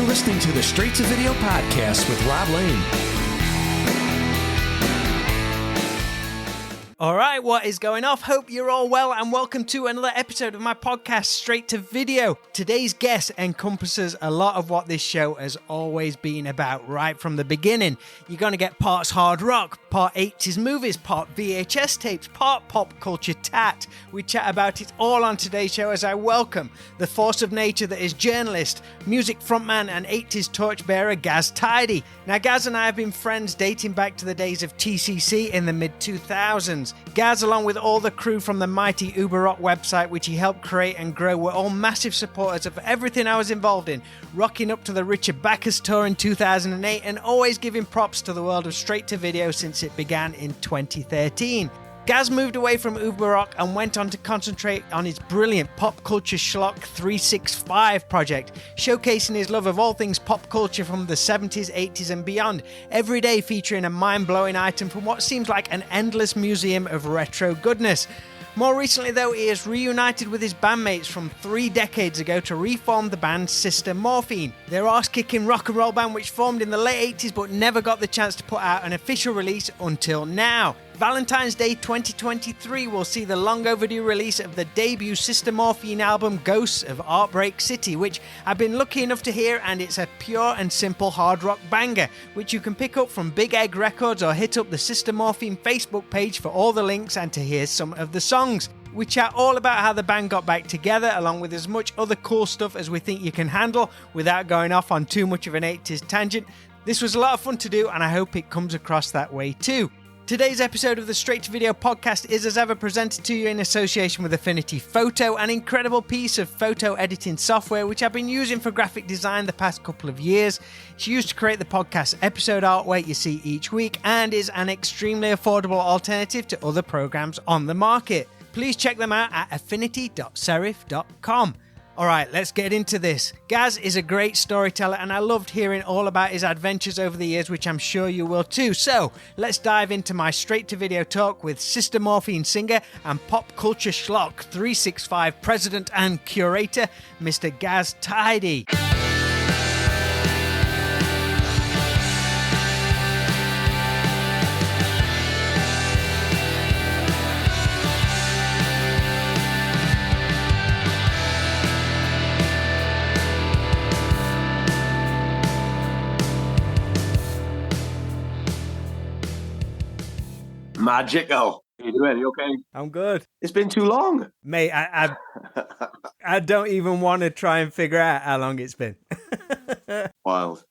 listening to the Straight to Video podcast with Rob Lane. All right, what is going off? Hope you're all well and welcome to another episode of my podcast, Straight to Video. Today's guest encompasses a lot of what this show has always been about right from the beginning. You're going to get parts hard rock, part 80s movies, part VHS tapes, part pop culture tat. We chat about it all on today's show as I welcome the force of nature that is journalist, music frontman and 80s torchbearer Gaz Tidey. Now, Gaz and I have been friends dating back to the days of TCC in the mid-2000s. Gaz, along with all the crew from the mighty Uber Rock website, which he helped create and grow, were all massive supporters of everything I was involved in, rocking up to the Richard Backus tour in 2008 and always giving props to the world of straight to video since it began in 2013. Gaz moved away from Uber Rock and went on to concentrate on his brilliant Pop Culture Schlock 365 project, showcasing his love of all things pop culture from the 70s, 80s and beyond, every day featuring a mind-blowing item from what seems like an endless museum of retro goodness. More recently, though, he has reunited with his bandmates from 3 decades ago to reform the band Sister Morphine. Their arse-kicking rock and roll band which formed in the late 80s but never got the chance to put out an official release until now. Valentine's Day 2023 will see the long overdue release of the debut Sister Morphine album Ghosts of Heartbreak City, which I've been lucky enough to hear, and it's a pure and simple hard rock banger, which you can pick up from Big Egg Records or hit up the Sister Morphine Facebook page for all the links and to hear some of the songs. We chat all about how the band got back together, along with as much other cool stuff as we think you can handle without going off on too much of an 80s tangent. This was a lot of fun to do, and I hope it comes across that way too. Today's episode of the Straight to Video podcast is as ever presented to you in association with Affinity Photo, an incredible piece of photo editing software which I've been using for graphic design the past couple of years. It's used to create the podcast episode artwork you see each week and is an extremely affordable alternative to other programs on the market. Please check them out at affinity.serif.com. All right, let's get into this. Gaz is a great storyteller and I loved hearing all about his adventures over the years, which I'm sure you will too. So let's dive into my straight to video talk with Sister Morphine singer and Pop Culture Schlock 365 president and curator, Mr. Gaz Tidey. Magical. How you doing? You okay? I'm good. It's been too long. Mate, I don't even want to try and figure out how long it's been. Wild.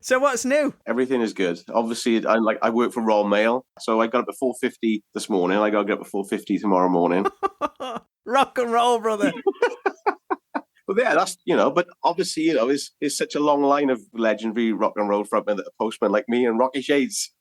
So what's new? Everything is good. Obviously, I work for Royal Mail, so I got up at 4:50 this morning. I got to get up at 4:50 tomorrow morning. Rock and roll, brother. But yeah, that's, but obviously, it's such a long line of legendary rock and roll frontmen that are postmen like me and Rocky Shades.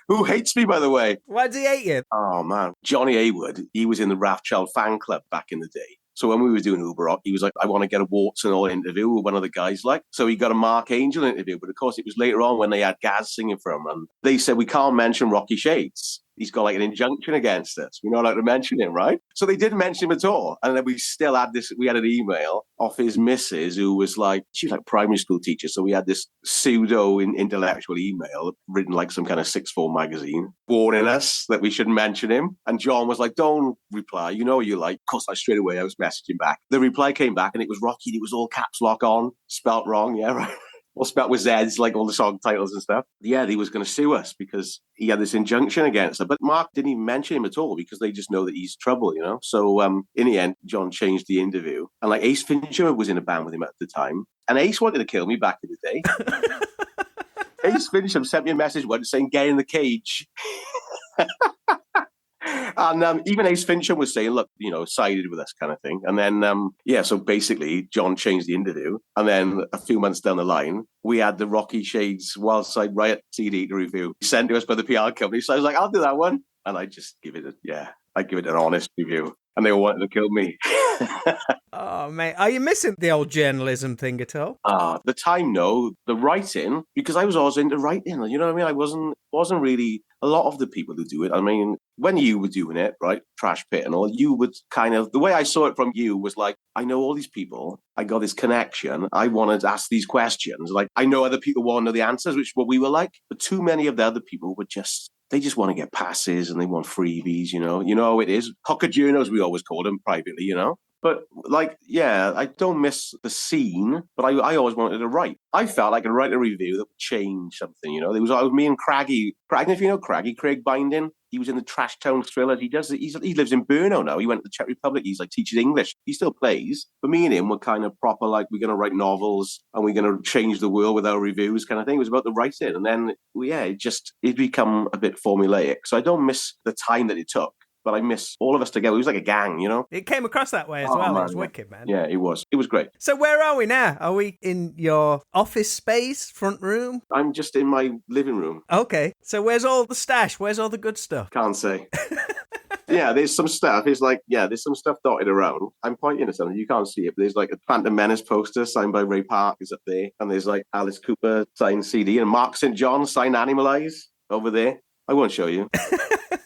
Who hates me, by the way? Why does he hate you? Oh, man. Johnny Haywood, he was in the Rathchild fan club back in the day. So when we were doing Uber Rock, he was like, I want to get a warts and all interview with one of the guys. So he got a Mark Angel interview. But of course, it was later on when they had Gaz singing for him. And they said, we can't mention Rocky Shades. He's got like an injunction against us. We're not allowed to mention him, right? So they didn't mention him at all. And then we still had we had an email off his missus who was like, she was like a primary school teacher. So we had this pseudo intellectual email written like some kind of sixth form magazine warning us that we shouldn't mention him. And John was like, don't reply. You like, of course, straight away I was messaging back. The reply came back and it was Rocky. It was all caps lock on, spelt wrong. Yeah, right. All spelt with Z's, like all the song titles and stuff. Yeah, he was going to sue us because he had this injunction against him. But Mark didn't even mention him at all because they just know that he's trouble, So in the end, John changed the interview. And like Ace Fincher was in a band with him at the time. And Ace wanted to kill me back in the day. Ace Fincher sent me a message once saying, get in the cage. And even Ace Fincher was saying, look, sided with us kind of thing. And then, so basically John changed the interview. And then a few months down the line, we had the Rocky Shades Wild Side Riot CD to review sent to us by the PR company. So I was like, I'll do that one. And I just give it an honest review. And they all wanted to kill me. Oh, mate. Are you missing the old journalism thing at all? The time, no. The writing, because I was always into writing. You know what I mean? I wasn't really... A lot of the people who do it, I mean, when you were doing it, right, Trash Pit and all, you would kind of, the way I saw it from you was like, I know all these people, I got this connection, I want to ask these questions. Like, I know other people want to know the answers, which is what we were like, but too many of the other people were just, they just want to get passes and they want freebies, you know how it is. Cockadurnos, we always called them privately, But like, yeah, I don't miss the scene, but I always wanted to write. I felt I could write a review that would change something, There was me and Craggy, if you know Craggy, Craig Binding. He was in the Trash Town Thrillers. He lives in Brno now. He went to the Czech Republic. He's like teaches English. He still plays. But me and him were kind of proper, like, we're going to write novels and we're going to change the world with our reviews kind of thing. It was about the writing. And then, it become a bit formulaic. So I don't miss the time that it took. But I miss all of us together. It was like a gang, It came across that way as well. Man, it was wicked, man. Yeah, it was. It was great. So where are we now? Are we in your office space, front room? I'm just in my living room. Okay. So where's all the stash? Where's all the good stuff? Can't say. Yeah, there's some stuff. It's like, there's some stuff dotted around. I'm pointing at something. You can't see it, but there's like a Phantom Menace poster signed by Ray Park is up there. And there's like Alice Cooper signed CD and Mark St. John signed Animalize over there. I won't show you.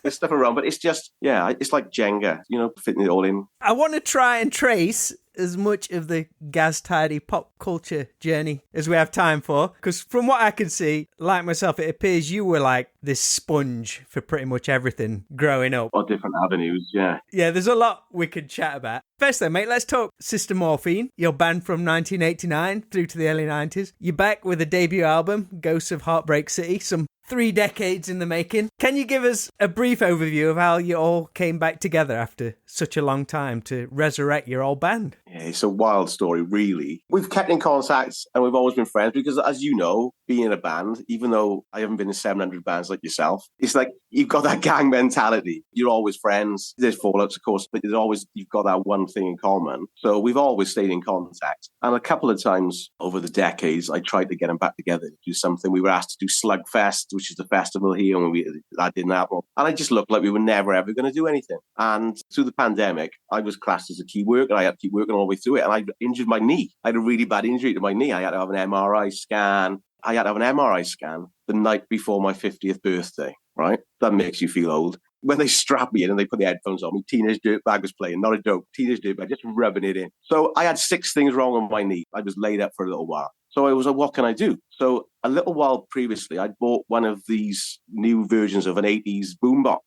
There's stuff around, but it's just, it's like Jenga, fitting it all in. I want to try and trace as much of the Gaz Tidey pop culture journey as we have time for, because from what I can see, like myself, it appears you were like this sponge for pretty much everything growing up. Or different avenues, yeah. Yeah, there's a lot we could chat about. First then, mate, let's talk Sister Morphine, your band from 1989 through to the early 90s. You're back with a debut album, Ghosts of Heartbreak City, some 3 decades in the making. Can you give us a brief overview of how you all came back together after such a long time to resurrect your old band? Yeah, it's a wild story, really. We've kept in contact and we've always been friends because, as you know, being in a band, even though I haven't been in 700 bands like yourself, it's like you've got that gang mentality. You're always friends. There's fallouts, of course, but you've got that one thing in common. So we've always stayed in contact. And a couple of times over the decades, I tried to get them back together to do something. We were asked to do Slugfest, which is the festival here, and that didn't happen. And I just looked like we were never, ever going to do anything. And through the pandemic, I was classed as a key worker. I had to keep working all the way through it. And I injured my knee. I had a really bad injury to my knee. I had to have an MRI scan. I had to have an MRI scan the night before my 50th birthday, right? That makes you feel old. When they strapped me in and they put the headphones on me, Teenage Dirtbag was playing, not a joke, Teenage Dirtbag, just rubbing it in. So I had 6 things wrong on my knee. I was laid up for a little while. So I was like, what can I do? So a little while previously, I bought one of these new versions of an 80s boombox,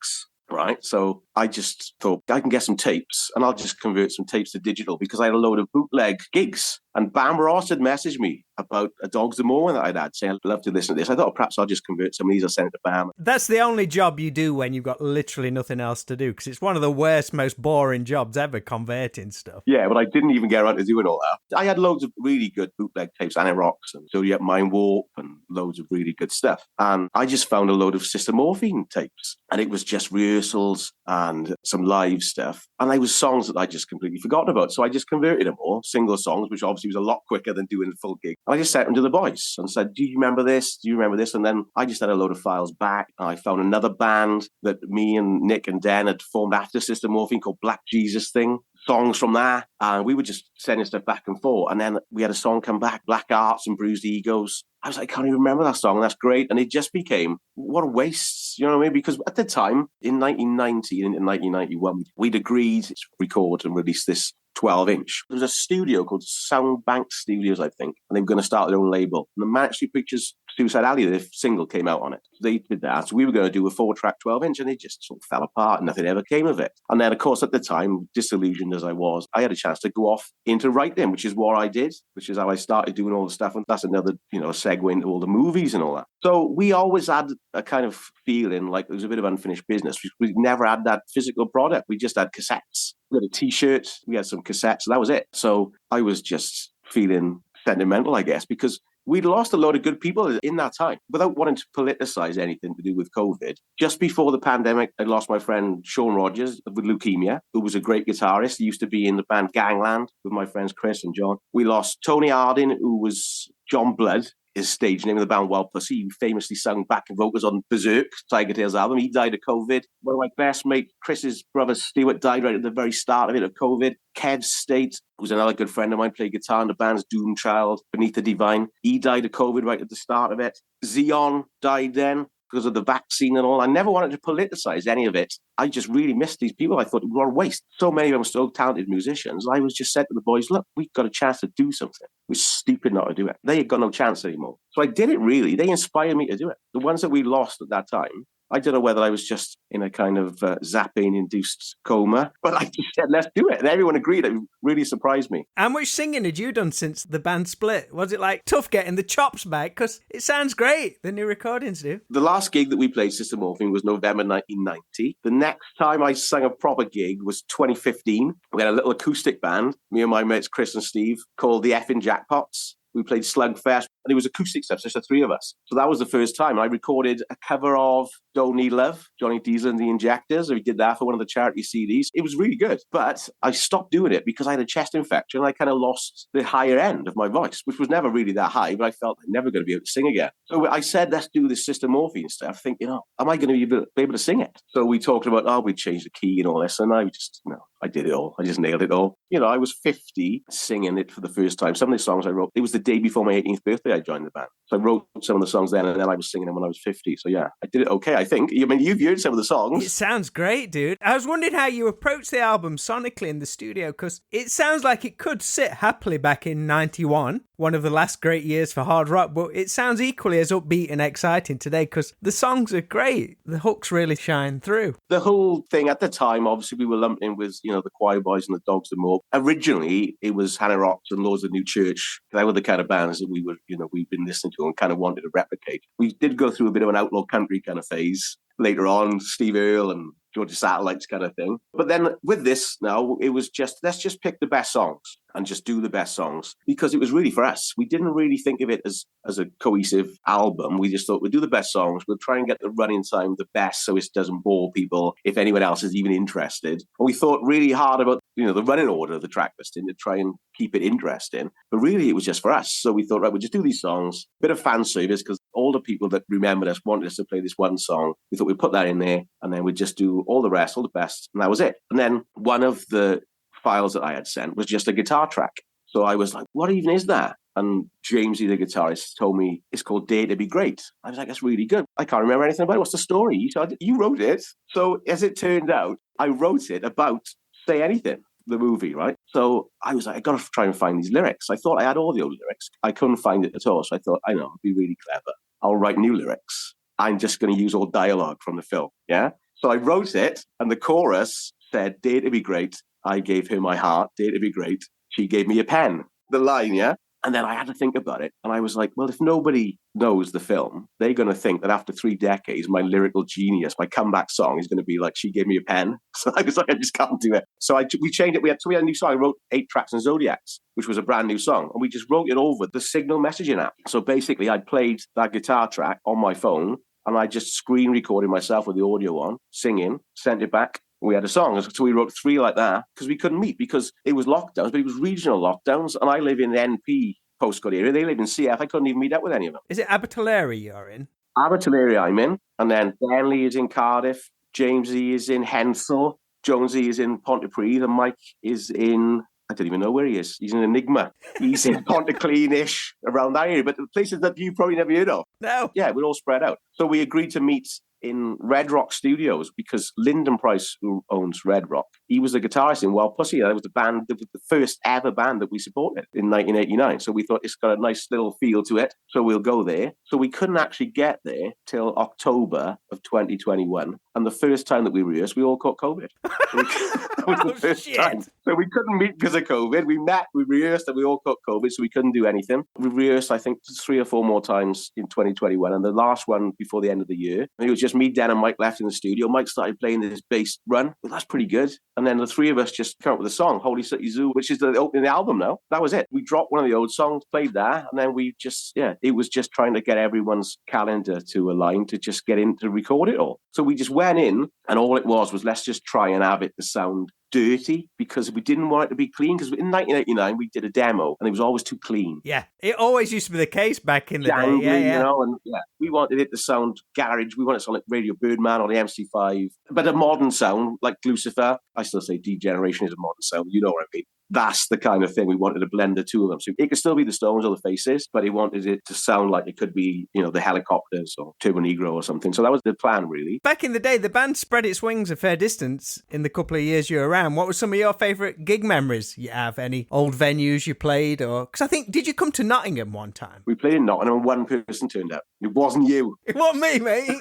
right? So I just thought, I can get some tapes and I'll just convert some tapes to digital because I had a load of bootleg gigs. And Bam Ross had messaged me about a Dogs the Morning that I'd had, saying, I'd love to listen to this. I thought perhaps I'll just convert some of these. I'll send it to Bam. That's the only job you do when you've got literally nothing else to do, because it's one of the worst, most boring jobs ever, converting stuff. Yeah, but I didn't even get around to doing all that. I had loads of really good bootleg tapes, Annie Rocks and Zodiac Mind Warp and loads of really good stuff. And I just found a load of Sister Morphine tapes. And it was just rehearsals and some live stuff. And they were songs that I just completely forgotten about. So I just converted them all, single songs, which obviously was a lot quicker than doing the full gig. And I just sent them to the boys and said, do you remember this? Do you remember this? And then I just had a load of files back. I found another band that me and Nick and Dan had formed after Sister Morphine called Black Jesus Thing. Songs from that, and we were just sending stuff back and forth. And then we had a song come back, Black Arts and Bruised Egos. I was like, I can't even remember that song. That's great. And it just became, what a waste, you know what I mean? Because at the time, in 1990 and in 1991, we'd agreed to record and release this 12-inch. There was a studio called Soundbank Studios, I think, and they were going to start their own label. And the Manic Street Pictures Suicide Alley, the single came out on it. They did that. So we were going to do a 4-track 12-inch, and it just sort of fell apart. Nothing ever came of it. And then, of course, at the time, disillusioned as I was, I had a chance to go off into writing, which is what I did, which is how I started doing all the stuff. And that's another, segue into all the movies and all that. So we always had a kind of feeling like there was a bit of unfinished business. We never had that physical product. We just had cassettes. We had a T-shirt, we had some cassettes, and that was it. So I was just feeling sentimental, I guess, because we'd lost a lot of good people in that time. Without wanting to politicize anything to do with COVID, just before the pandemic, I lost my friend Sean Rogers with leukemia, who was a great guitarist. He used to be in the band Gangland with my friends Chris and John. We lost Tony Harding, who was John Blood, his stage name of the band Wild Pussy. He famously sung backing vocals on Berserk, Tiger Tail's album. He died of COVID. One of my best mate, Chris's brother Stuart, died right at the very start of it, of COVID. Kev State, who's another good friend of mine, played guitar in the band's Doom Child, Beneath the Divine. He died of COVID right at the start of it. Xeon died then. because of the vaccine and all. I never wanted to politicize any of it. I just really missed these people. I thought it was a waste. So many of them were so talented musicians. I was just said to the boys, look, we've got a chance to do something. We're stupid not to do it. They had got no chance anymore. So I did it really. They inspired me to do it. The ones that we lost at that time, I don't know whether I was just in a kind of zapping-induced coma, but I just said, let's do it. And everyone agreed. It really surprised me. How much singing had you done since the band split? Was it like tough getting the chops back? Because it sounds great, the new recordings do. The last gig that we played, Sister Morphine, was November 1990. The next time I sang a proper gig was 2015. We had a little acoustic band, me and my mates Chris and Steve, called the Effing Jackpots. We played Slugfest, and it was acoustic stuff, just the three of us. So that was the first time. I recorded a cover of Don't Need Love, Johnny Diesel and the Injectors. We did that for one of the charity CDs. It was really good. But I stopped doing it because I had a chest infection, and I kind of lost the higher end of my voice, which was never really that high, but I felt I'm never going to be able to sing again. So I said, let's do this Sister Morphine stuff. Thinking, am I going to be able to sing it? So we talked about, we'd change the key and all this, and I did it all. I just nailed it all. I was 50 singing it for the first time. Some of the songs I wrote, it was the day before my 18th birthday I joined the band. So I wrote some of the songs then, and then I was singing them when I was 50. So yeah, I did it okay, I think. I mean, you've heard some of the songs. It sounds great, dude. I was wondering how you approached the album sonically in the studio, because it sounds like it could sit happily back in 91, one of the last great years for hard rock, but it sounds equally as upbeat and exciting today because the songs are great. The hooks really shine through. The whole thing at the time, obviously, we were lumped in with, the Choir Boys and the Dogs and More. Originally, it was Hannah Rocks and Lords of New Church. They were the kind of bands that we were, we've been listening to and kind of wanted to replicate. We did go through a bit of an outlaw country kind of phase later on, Steve Earle and Georgia Satellites kind of thing. But then with this now, it was just, let's just pick the best songs and just do the best songs, because it was really for us. We didn't really think of it as a cohesive album. We just thought we'd do the best songs. We'll try and get the running time the best so it doesn't bore people if anyone else is even interested. And we thought really hard about, the running order of the track listing to try and keep it interesting. But really, it was just for us. So we thought, right, we'll just do these songs, bit of fan service, because all the people that remembered us wanted us to play this one song. We thought we'd put that in there, and then we'd just do all the rest, all the best, and that was it. And then one of the files that I had sent was just a guitar track. So I was like, what even is that? And Jamesy, the guitarist, told me it's called Dare to Be Great. I was like, that's really good. I can't remember anything about it. What's the story? You wrote it. So as it turned out, I wrote it about Say Anything, the movie, right? So I was like, I got to try and find these lyrics. I thought I had all the old lyrics. I couldn't find it at all. So I thought, I know, it'd be really clever. I'll write new lyrics. I'm just going to use all dialogue from the film. Yeah. So I wrote it, and the chorus said, Dare to Be Great. I gave her my heart. Dare to be great. She gave me a pen. The line, yeah? And then I had to think about it. And I was like, well, if nobody knows the film, they're going to think that after 3 decades, my lyrical genius, my comeback song is going to be like, she gave me a pen. So I was like, I just can't do it. So we changed it. We had a new song. I wrote 8 tracks in Zodiacs, which was a brand new song. And we just wrote it over the Signal messaging app. So basically, I played that guitar track on my phone, and I just screen recorded myself with the audio on, singing, sent it back. We had a song. So we wrote 3 like that because we couldn't meet because it was lockdowns, but it was regional lockdowns. And I live in the NP postcode area. They live in CF. I couldn't even meet up with any of them. Is it Abertillery you're in? Abertillery I'm in. And then Benley is in Cardiff. Jamesy is in Hensel. Jonesy is in Pontypridd. And Mike is in, I don't even know where he is. He's in Enigma. He's in Pontyclean-ish, around that area. But the places that you probably never heard of. No. Yeah, we're all spread out. So we agreed to meet in Red Rock Studios because Lyndon Price, who owns Red Rock, he was the guitarist in Wild Pussy. That was the first ever band that we supported in 1989. So we thought it's got a nice little feel to it. So we'll go there. So we couldn't actually get there till October of 2021. And the first time that we rehearsed, we all caught COVID. That was the first time. So we couldn't meet because of COVID. We met, we rehearsed, and we all caught COVID, so we couldn't do anything. We rehearsed, I think, 3 or 4 more times in 2021. And the last one before the end of the year, and it was just me, Dan, and Mike left in the studio. Mike started playing this bass run. Well, that's pretty good. And then the 3 of us just came up with a song, Holy City Zoo, which is the opening of the album now. That was it. We dropped one of the old songs, played that, and then we just, it was just trying to get everyone's calendar to align to just get in to record it all. So we just went in, and all it was let's just try and have it to sound dirty because we didn't want it to be clean, because in 1989 we did a demo and it was always too clean. Yeah, it always used to be the case back in the Jangly, day. Yeah. You know, and we wanted it to sound garage. We wanted it to sound like Radio Birdman or the MC5, but a modern sound like Lucifer. I still say Degeneration is a modern sound. You know what I mean? that's the kind of thing we wanted to blend the two of them. So it could still be the Stones or the Faces, but he wanted it to sound like it could be, the Helicopters or Turbo Negro or something. So that was the plan, really. Back in the day, the band spread its wings a fair distance in the couple of years you were around. What were some of your favourite gig memories you have? Any old venues you played? Or because I think, did you come to Nottingham one time? We played in Nottingham and one person turned up. It wasn't you. It wasn't me, mate.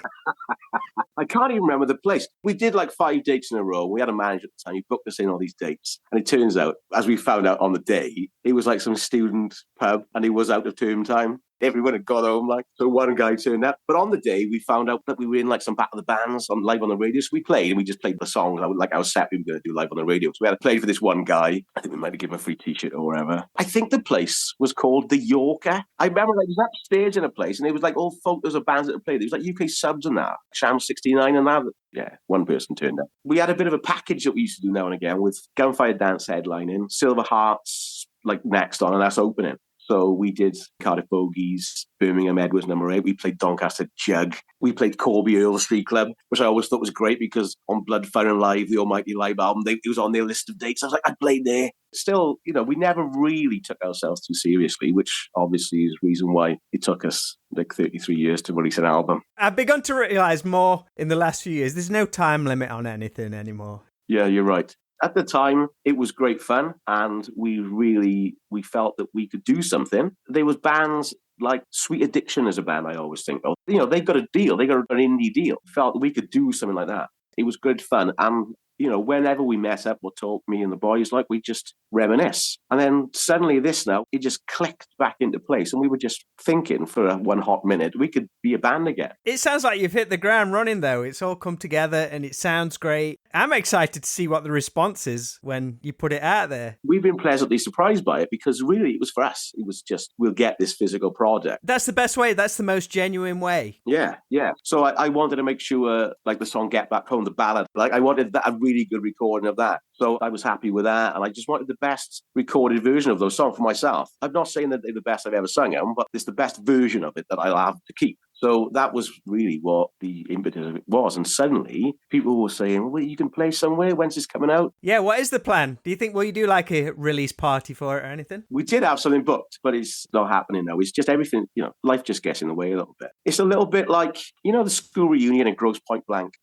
I can't even remember the place. We did like 5 dates in a row. We had a manager at the time. He booked us in all these dates. And it turns out, as we found out on the day, it was like some student pub and it was out of term time. Everyone had got home, so one guy turned up. But on the day, we found out that we were in like some back of the bands live on the radio. So we played and we just played the songs like our set we were going to do live on the radio. So we had to play for this one guy. I think we might have given him a free t-shirt or whatever. I think the place was called The Yorker. I remember it was upstairs in a place and it was like all photos of bands that had played. It was like UK Subs and that, Sham 69 and that. Yeah, one person turned up. We had a bit of a package that we used to do now and again with Gunfire Dance headlining, Silver Hearts next on, and that's opening. So we did Cardiff Bogies, Birmingham Edwards number 8. We played Doncaster Jug. We played Corby Earl Street Club, which I always thought was great because on Blood, Fire and Live, the Almighty Live album, it was on their list of dates. I was like, I played there. Still, we never really took ourselves too seriously, which obviously is the reason why it took us 33 years to release an album. I've begun to realise more in the last few years. There's no time limit on anything anymore. Yeah, you're right. At the time, it was great fun, and we felt that we could do something. There was bands like Sweet Addiction as a band, I always think. They got a deal. They got an indie deal. Felt that we could do something like that. It was good fun. And, whenever we met up or talk, me and the boys, we just reminisce. And then suddenly it just clicked back into place. And we were just thinking for one hot minute, we could be a band again. It sounds like you've hit the ground running, though. It's all come together and it sounds great. I'm excited to see what the response is when you put it out there. We've been pleasantly surprised by it because really it was for us. It was just, we'll get this physical product. That's the best way. That's the most genuine way. Yeah. So I wanted to make sure, the song Get Back Home, the ballad, I wanted a really good recording of that. So I was happy with that. And I just wanted the best recorded version of those songs for myself. I'm not saying that they're the best I've ever sung them, but it's the best version of it that I'll have to keep. So that was really what the impetus of it was. And suddenly people were saying, well, you can play somewhere. When's this coming out? Yeah, what is the plan? Do you think, will you do a release party for it or anything? We did have something booked, but it's not happening now. It's just everything, life just gets in the way a little bit. It's a little bit like, the school reunion at Grosse Pointe Blank.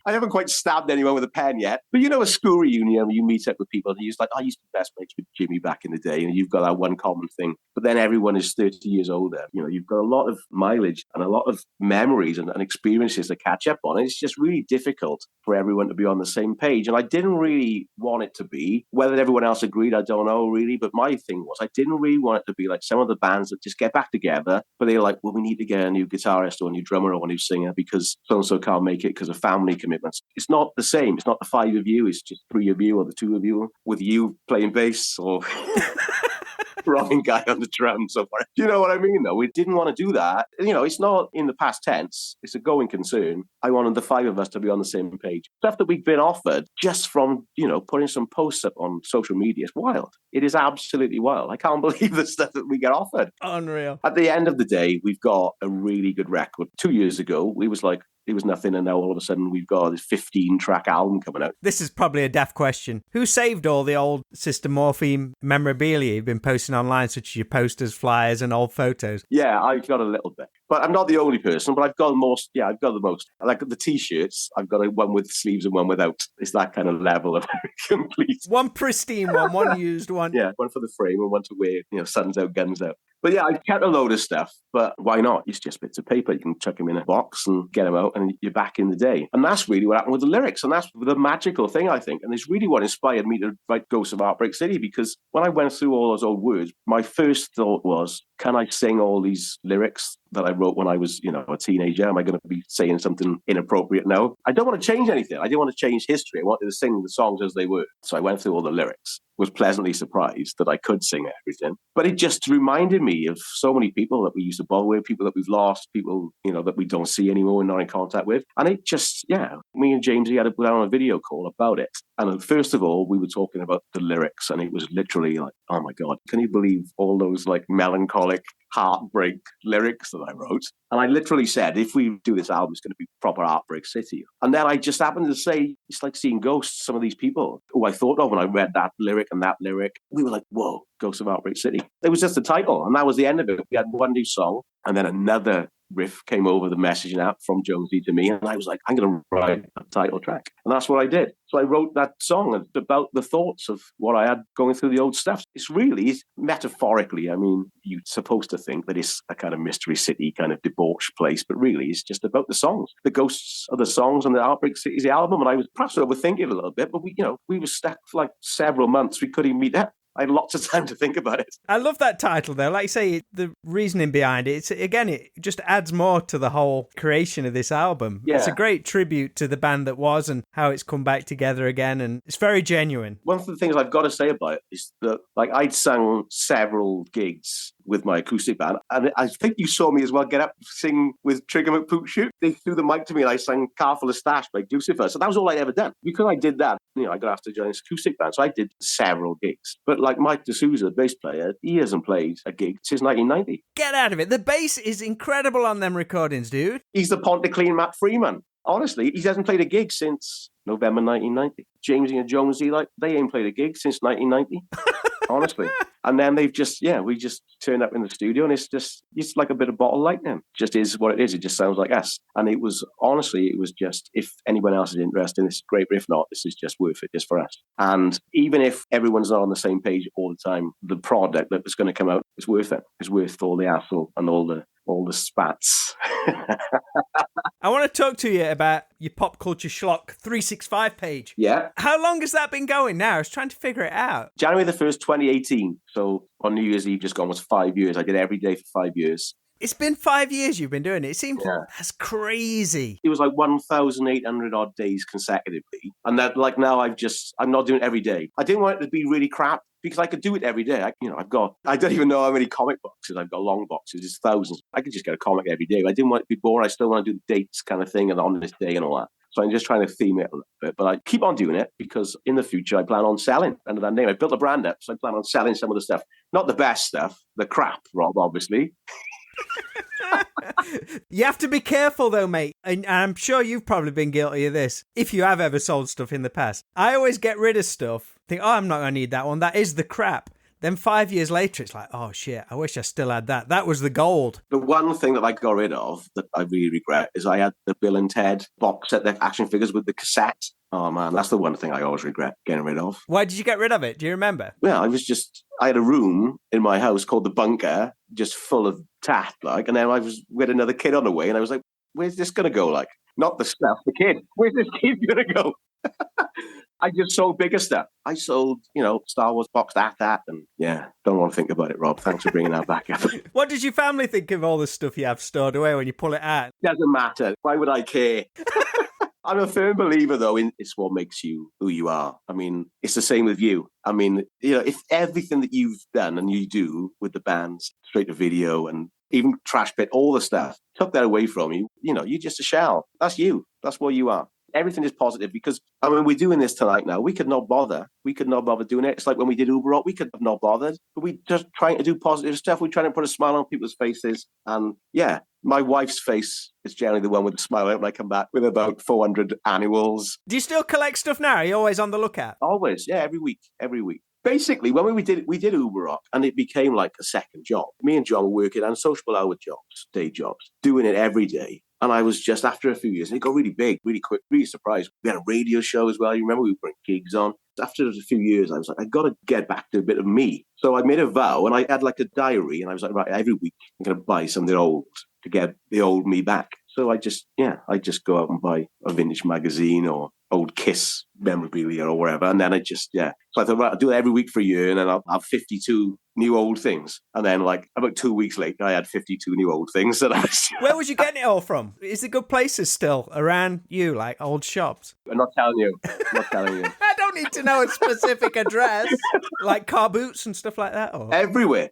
I haven't quite stabbed anyone with a pen yet. But a school reunion, you meet up with people and you're just like, I used to be best mates with Jimmy back in the day. And you've got that one common thing. But then everyone is 30 years older. You've got a lot of mileage and a lot of memories and experiences to catch up on. And it's just really difficult for everyone to be on the same page. And I didn't really want it to be. Whether everyone else agreed, I don't know really. But my thing was, I didn't really want it to be like some of the bands that just get back together. But they're like, well, we need to get a new guitarist or a new drummer or a new singer because so-and-so can't make it because of family commitments. It's not the same. It's not the 5 of you. It's just 3 of you or the 2 of you with you playing bass or rocking guy on the drums or whatever. Do you know what I mean, though? We didn't want to do that. It's not in the past tense. It's a going concern. I wanted the 5 of us to be on the same page. Stuff that we've been offered just from, putting some posts up on social media is wild. It is absolutely wild. I can't believe the stuff that we get offered. Unreal. At the end of the day, we've got a really good record. 2 years ago, we was like, it was nothing, and now all of a sudden we've got this 15-track album coming out. This is probably a daft question. Who saved all the old Sister Morphine memorabilia you've been posting online, such as your posters, flyers, and old photos? Yeah, I've got a little bit. But I'm not the only person, but I've got the most. Yeah, I've got the most. Like the T-shirts, I've got one with sleeves and one without. It's that kind of level of complete. One pristine one used one. Yeah, one for the frame and one to wear, sun's out, guns out. But yeah, I've kept a load of stuff, but why not? It's just bits of paper. You can chuck them in a box and get them out and you're back in the day. And that's really what happened with the lyrics. And that's the magical thing, I think. And it's really what inspired me to write Ghosts of Heartbreak City, because when I went through all those old words, my first thought was, can I sing all these lyrics that I wrote when I was, a teenager? Am I going to be saying something inappropriate now? I don't want to change anything. I didn't want to change history. I wanted to sing the songs as they were. So I went through all the lyrics, was pleasantly surprised that I could sing everything. But it just reminded me of so many people that we used to bother with, people that we've lost, people, that we don't see anymore and not in contact with. And it just, me and Jamesy had to put on a video call about it. And first of all, we were talking about the lyrics, and it was literally like, oh my God, can you believe all those like melancholic melancholic heartbreak lyrics that I wrote. And I literally said, if we do this album, it's going to be proper Heartbreak City. And then I just happened to say, it's like seeing ghosts, some of these people who I thought of when I read that lyric and that lyric. We were like, whoa, Ghosts of Heartbreak City. It was just the title. And that was the end of it. We had one new song and then another riff came over the messaging app from Jonesy to me. And I was like, I'm going to write a title track. And that's what I did. So I wrote that song about the thoughts of what I had going through the old stuff. It's metaphorically, I mean, you're supposed to think that it's a kind of Mystery City, kind of debauched place, but really it's just about the songs. The ghosts of the songs on the Heartbreak City is the album. And I was perhaps overthinking it a little bit, but we were stuck for like several months. We couldn't even meet up. I had lots of time to think about it. I love that title, though. Like you say, the reasoning behind it, it just adds more to the whole creation of this album. Yeah. It's a great tribute to the band that was and how it's come back together again, and it's very genuine. One of the things I've got to say about it is that, like, I'd sung several gigs with my acoustic band, and I think you saw me as well get up sing with Trigger McPooch. They threw the mic to me and I sang Car Full of Stash by Lucifer. So that was all I'd ever done. Because I did that, I got asked to join this acoustic band. So I did several gigs. But like Mike D'Souza, the bass player, he hasn't played a gig since 1990. Get out of it. The bass is incredible on them recordings, dude. He's the Pontyclean Matt Freeman. Honestly, he hasn't played a gig since November 1990. Jamesy and Jonesy, they ain't played a gig since 1990. Honestly. And then we just turned up in the studio and it's like a bit of bottle lightning. Just is what it is. It just sounds like us. And it was just, if anyone else is interested in this, great. But if not, this is just worth it just for us. And even if everyone's not on the same page all the time, the product that is going to come out is worth it. It's worth all the hassle and all the spats. I want to talk to you about your Pop Culture Schlock 365 page. Yeah. How long has that been going now? I was trying to figure it out. January the 1st, 2018. So on New Year's Eve, just gone was 5 years. I did every day for 5 years. It's been 5 years you've been doing it. It seems that's crazy. It was like 1,800 odd days consecutively. And that, like, now I'm not doing it every day. I didn't want it to be really crap because I could do it every day. I don't even know how many comic boxes. I've got long boxes. It's thousands. I could just get a comic every day. But I didn't want it to be boring. I still want to do the dates kind of thing and on this day and all that. So I'm just trying to theme it a little bit. But I keep on doing it because in the future, I plan on selling under that name. I built a brand up, so I plan on selling some of the stuff. Not the best stuff, the crap, Rob, obviously. You have to be careful though, mate. And I'm sure you've probably been guilty of this. If you have ever sold stuff in the past, I always get rid of stuff. Think, I'm not going to need that one. That is the crap. Then 5 years later, it's like, oh shit, I wish I still had that. That was the gold. The one thing that I got rid of that I really regret is I had the Bill and Ted box set, the action figures with the cassette. Oh man, that's the one thing I always regret getting rid of. Why did you get rid of it? Do you remember? Yeah, I had a room in my house called the bunker, just full of tat, and then I was with another kid on the way, and I was like, where's this going to go? Like, not the stuff, the kid. Where's this kid going to go? I just sold bigger stuff. I sold, Star Wars box, that, and yeah, don't want to think about it, Rob. Thanks for bringing that back up. What does your family think of all the stuff you have stored away when you pull it out? Doesn't matter. Why would I care? I'm a firm believer, though, in it's what makes you who you are. I mean, it's the same with you. I mean, if everything that you've done and you do with the bands, straight to video and even Trash Pit, all the stuff, took that away from you, you're just a shell. That's you. That's what you are. Everything is positive because, we're doing this tonight now. We could not bother. We could not bother doing it. It's like when we did Uber Rock, we could have not bothered. But we just trying to do positive stuff. We're trying to put a smile on people's faces. And yeah, my wife's face is generally the one with the smile out when I come back with about 400 annuals. Do you still collect stuff now? Are you always on the lookout? Always, yeah, every week. Basically, when we did Uber Rock, and it became like a second job. Me and John were working on sociable hour jobs, day jobs, doing it every day. And I was just, after a few years, and it got really big, really quick, really surprised. We had a radio show as well. You remember we were putting gigs on. After a few years, I was like, I got to get back to a bit of me. So I made a vow, and I had like a diary, and I was like, right, every week I'm going to buy something old to get the old me back. So I just go out and buy a vintage magazine or old Kiss memorabilia or whatever. And then So I thought, right, I'll do it every week for a year and then I'll have 52 new old things. And then like about 2 weeks later, I had 52 new old things. Where was you getting it all from? Is there good places still around you, like old shops? I'm not telling you. I don't need to know a specific address, like car boots and stuff like that. Or... Everywhere.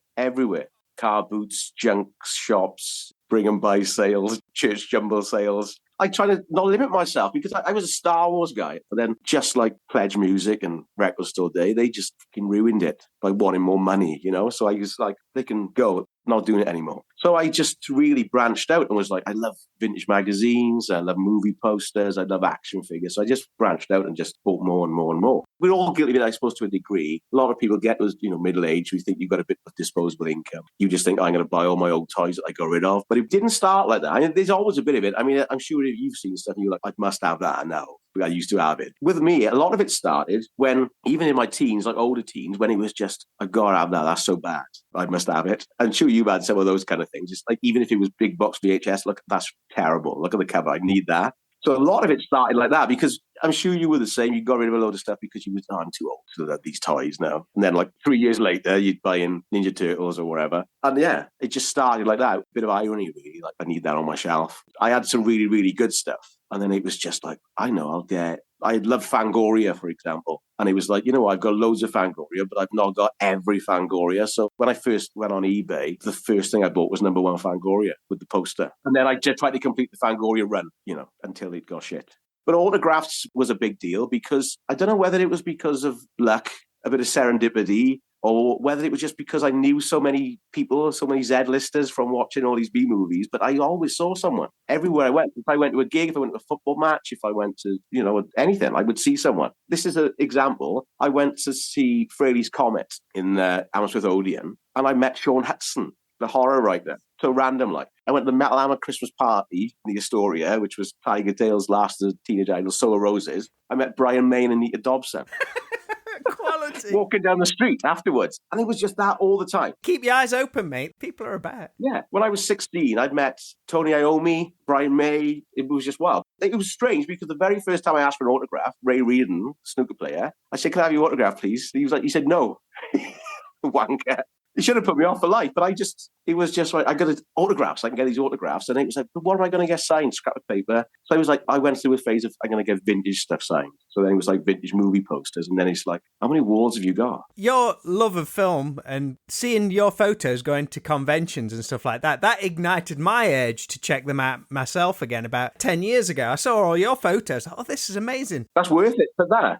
Car boots, junk shops, bring and buy sales, church jumble sales. I try to not limit myself because I was a Star Wars guy. But then just like Pledge Music and Record Store Day, they just fucking ruined it by wanting more money, So I was like, they can go. not doing it anymore. So I just really branched out and was like, I love vintage magazines, I love movie posters, I love action figures. So I just branched out and just bought more and more and more. We're all guilty of it, I suppose, to a degree. A lot of people get to, middle age, we think you've got a bit of disposable income. You just think, I'm going to buy all my old toys that I got rid of. But it didn't start like that. I mean, there's always a bit of it. I mean, I'm sure you've seen stuff and you're like, I must have that now. I used to have it. With me, a lot of it started when, even in my teens, like older teens, when it was just, I gotta have that, that's so bad, I must have it. I'm sure you've had some of those kind of things. It's like, even if it was big box VHS, look, that's terrible. Look at the cover, I need that. So a lot of it started like that, because I'm sure you were the same. You got rid of a load of stuff because you was, I'm too old to have these toys now. And then like 3 years later, you'd buy in Ninja Turtles or whatever. And yeah, it just started like that. A bit of irony, really. Like, I need that on my shelf. I had some really, really good stuff. And then it was just like, I love Fangoria, for example. And it was like, I've got loads of Fangoria, but I've not got every Fangoria. So when I first went on eBay, the first thing I bought was #1 Fangoria with the poster. And then I just tried to complete the Fangoria run, until it got shit. But autographs was a big deal because I don't know whether it was because of luck, a bit of serendipity, or whether it was just because I knew so many people, so many Z-listers from watching all these B movies, but I always saw someone. Everywhere I went, if I went to a gig, if I went to a football match, if I went to, anything, I would see someone. This is an example. I went to see Fraley's Comet in Hammersmith Odeon, and I met Sean Hudson, the horror writer. So random, like. I went to the Metal Hammer Christmas party in the Astoria, which was Tiger Tail's last Teenage Idol, Solar Roses. I met Brian May and Anita Dobson. Quality. Walking down the street afterwards. And it was just that all the time. Keep your eyes open, mate. People are about. Yeah. When I was 16, I'd met Tony Iommi, Brian May. It was just wild. It was strange because the very first time I asked for an autograph, Ray Reardon, snooker player, I said, can I have your autograph, please? He said, no. Wanker. He should have put me off for life, but it was just like, I got autographs, I can get these autographs. And it was like, but what am I going to get signed? Scrap of paper. So I was like, I went through a phase of, I'm going to get vintage stuff signed. So then it was like vintage movie posters. And then it's like, how many walls have you got? Your love of film and seeing your photos going to conventions and stuff like that, that ignited my urge to check them out myself again about 10 years ago. I saw all your photos. Oh, this is amazing. That's worth it for that.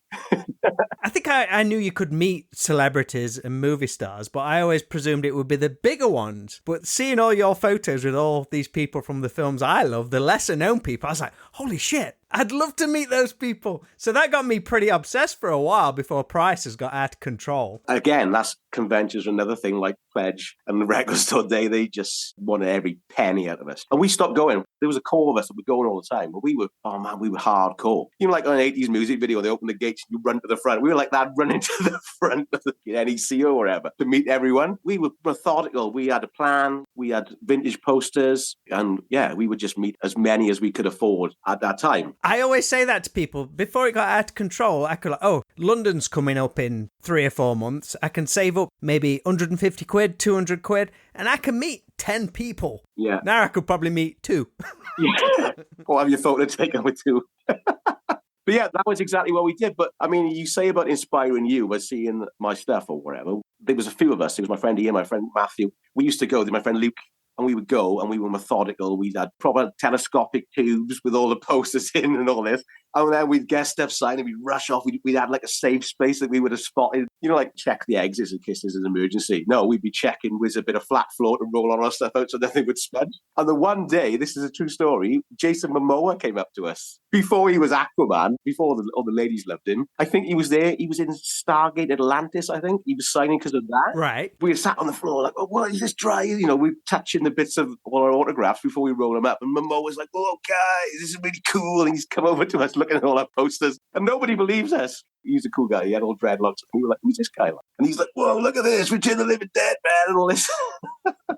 I think I knew you could meet celebrities and movie stars, but I always presumed it would be the bigger ones. But seeing all your photos with all these people from the films I love, the lesser known people, I was like, holy shit, I'd love to meet those people. So that got me pretty obsessed for a while before prices got out of control. Again, that's conventions, another thing like Pledge and the Record Store Day. They just wanted every penny out of us. And we stopped going. There was a core of us that were going all the time. But we were hardcore. Like on an 80s music video, they open the gates and you run to the front. We were like that, running to the front of the NEC or whatever to meet everyone. We were methodical. We had a plan. We had vintage posters. And yeah, we would just meet as many as we could afford at that time. I always say that to people. Before it got out of control, I could London's coming up in 3 or 4 months. I can save up maybe 150 quid, 200 quid, and I can meet 10 people. Yeah. Now I could probably meet 2. Yeah. Or have your photo taken with 2. But yeah, that was exactly what we did. But I mean, you say about inspiring you by seeing my stuff or whatever. There was a few of us. It was my friend Ian, my friend Matthew. We used to go, my friend Luke, and we would go and we were methodical. We had proper telescopic tubes with all the posters in and all this. And then we'd get stuff signed and we'd rush off. We'd had like a safe space that we would have spotted. Like check the exits in case there's an emergency. No, we'd be checking with a bit of flat floor to roll all our stuff out so nothing would smudge. And the one day, this is a true story, Jason Momoa came up to us. Before he was Aquaman, before all the ladies loved him. I think he was there. He was in Stargate Atlantis, I think. He was signing because of that. Right. We sat on the floor like, oh, what is this dry? We're touching the bits of all our autographs before we roll them up. And Momoa was like, oh, guys, this is really cool. And he's come over to us looking at all our posters. And nobody believes us. He was a cool guy. He had all dreadlocks. And we were like, who's this guy like? And he's like, whoa, look at this. Return of the Living Dead, man, and all this.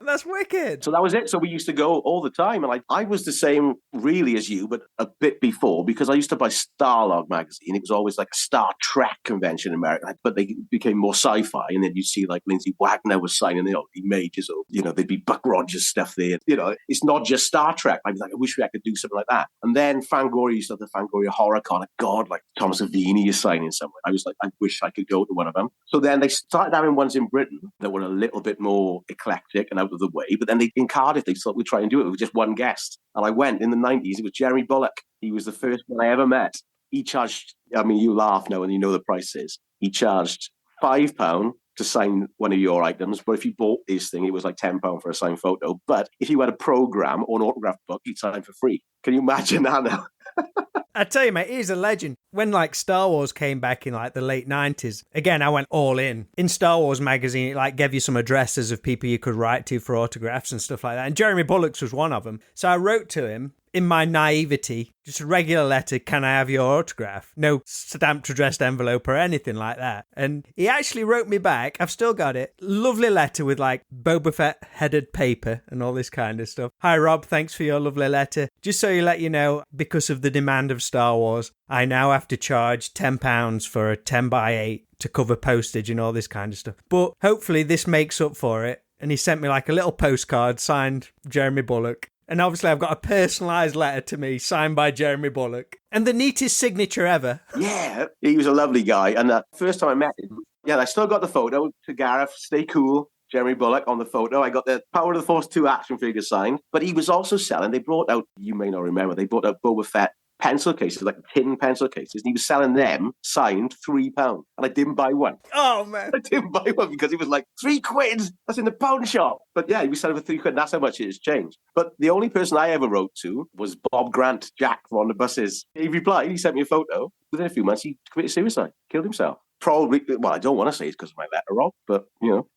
That's wicked. So that was it. So we used to go all the time. And I was the same really as you, but a bit before, because I used to buy Starlog magazine. It was always like a Star Trek convention in America, but they became more sci-fi. And then you'd see like Lindsay Wagner was signing the images, or, there'd be Buck Rogers stuff there. It's not just Star Trek. I was like, I wish I could do something like that. And then Fangoria used to have the Fangoria Horror Con. Like, God, like Thomas Savini is signing somewhere. I was like, I wish I could go to one of them. So then they started having ones in Britain that were a little bit more eclectic and out of the way. But then in Cardiff, they thought we'd try and do it with just one guest. And I went in the 90s. It was Jeremy Bullock. He was the first one I ever met. He charged, you laugh now and you know the prices. He charged £5 to sign one of your items. But if you bought this thing, it was like £10 for a signed photo. But if you had a program or an autograph book, you'd sign for free. Can you imagine that now? I tell you, mate, he's a legend. When like Star Wars came back in like the late 90s, again, I went all in. In Star Wars magazine, it like gave you some addresses of people you could write to for autographs and stuff like that. And Jeremy Bullock's was one of them. So I wrote to him in my naivety, just a regular letter, can I have your autograph? No stamped addressed envelope or anything like that. And he actually wrote me back. I've still got it. Lovely letter with like Boba Fett headed paper and all this kind of stuff. Hi, Rob. Thanks for your lovely letter. Just so you let you know, because of the demand of Star Wars, I now have to charge £10 for a 10x8 to cover postage and all this kind of stuff. But hopefully this makes up for it. And he sent me like a little postcard signed Jeremy Bullock. And obviously I've got a personalised letter to me signed by Jeremy Bullock. And the neatest signature ever. Yeah, he was a lovely guy. And the first time I met him, I still got the photo to Gareth, stay cool, Jeremy Bullock on the photo. I got the Power of the Force 2 action figure signed. But he was also selling, they brought out, you may not remember, they brought out Boba Fett pencil cases, like tin pencil cases, and he was selling them signed £3. And I didn't buy one. Oh, man. I didn't buy one because it was like £3. That's in the pound shop. But yeah, he was selling for £3. That's how much it has changed. But the only person I ever wrote to was Bob Grant, Jack from On the Buses. He replied, he sent me a photo. Within a few months, he committed suicide, killed himself. Probably, well, I don't want to say it's because of my letter, Rob, but, you know.